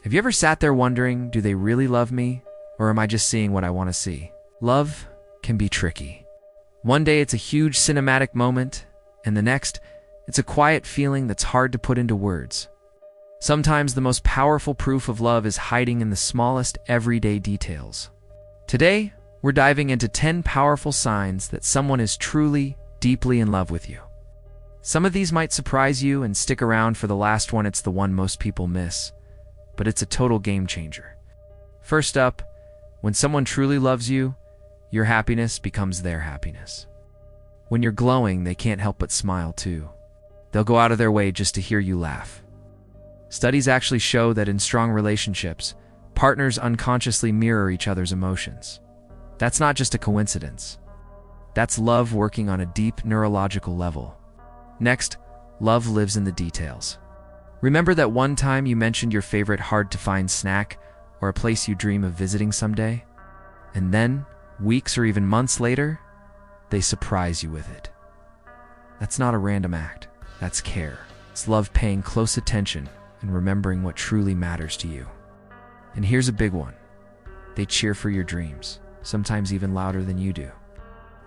Have you ever sat there wondering, do they really love me? Or am I just seeing what I want to see? Love can be tricky. One day it's a huge cinematic moment, and the next, it's a quiet feeling that's hard to put into words. Sometimes the most powerful proof of love is hiding in the smallest everyday details. Today, we're diving into 10 powerful signs that someone is truly, deeply in love with you. Some of these might surprise you, and stick around for the last one. It's the one most people miss, but it's a total game changer. First up, when someone truly loves you, your happiness becomes their happiness. When you're glowing, they can't help but smile too. They'll go out of their way just to hear you laugh. Studies actually show that in strong relationships, partners unconsciously mirror each other's emotions. That's not just a coincidence. That's love working on a deep neurological level. Next, love lives in the details. Remember that one time you mentioned your favorite hard-to-find snack or a place you dream of visiting someday? And then, weeks or even months later, they surprise you with it. That's not a random act. That's care. It's love paying close attention and remembering what truly matters to you. And here's a big one. They cheer for your dreams, sometimes even louder than you do.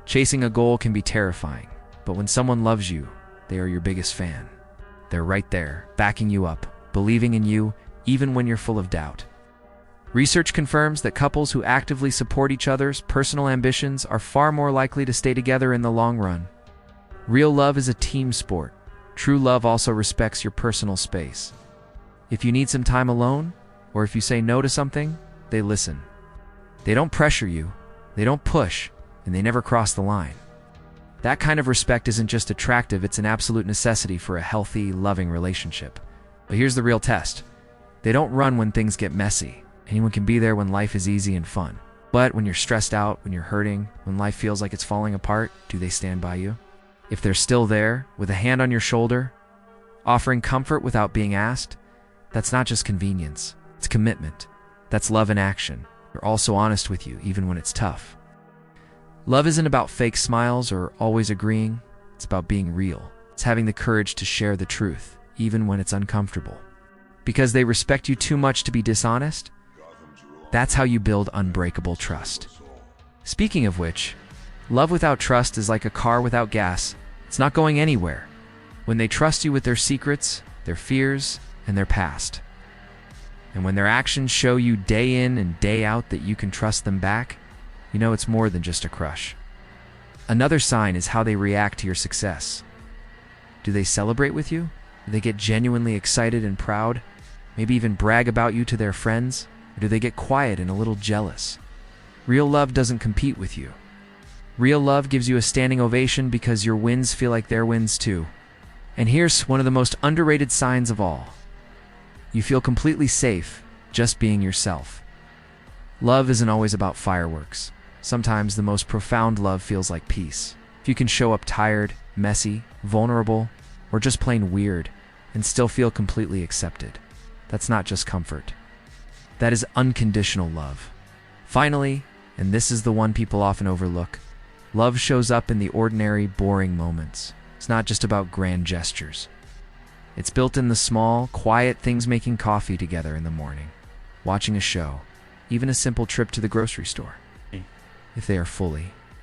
Chasing a goal can be terrifying, but when someone loves you, they are your biggest fan. They're right there, backing you up, believing in you, even when you're full of doubt. Research confirms that couples who actively support each other's personal ambitions are far more likely to stay together in the long run. Real love is a team sport. True love also respects your personal space. If you need some time alone, or if you say no to something, they listen. They don't pressure you, they don't push, and they never cross the line. That kind of respect isn't just attractive, it's an absolute necessity for a healthy, loving relationship. But here's the real test. They don't run when things get messy. Anyone can be there when life is easy and fun. But when you're stressed out, when you're hurting, when life feels like it's falling apart, do they stand by you? If they're still there, with a hand on your shoulder, offering comfort without being asked, that's not just convenience, it's commitment. That's love in action. They're also honest with you, even when it's tough. Love isn't about fake smiles or always agreeing. It's about being real. It's having the courage to share the truth, even when it's uncomfortable. Because they respect you too much to be dishonest? That's how you build unbreakable trust. Speaking of which, love without trust is like a car without gas. It's not going anywhere. When they trust you with their secrets, their fears, and their past. And when their actions show you day in and day out that you can trust them back, you know it's more than just a crush. Another sign is how they react to your success. Do they celebrate with you? Do they get genuinely excited and proud? Maybe even brag about you to their friends? Or do they get quiet and a little jealous? Real love doesn't compete with you. Real love gives you a standing ovation because your wins feel like their wins too. And here's one of the most underrated signs of all. You feel completely safe just being yourself. Love isn't always about fireworks. Sometimes the most profound love feels like peace. If you can show up tired, messy, vulnerable, or just plain weird, and still feel completely accepted, that's not just comfort. That is unconditional love. Finally, and this is the one people often overlook, love shows up in the ordinary, boring moments. It's not just about grand gestures. It's built in the small, quiet things, making coffee together in the morning, watching a show, even a simple trip to the grocery store. If they are fully,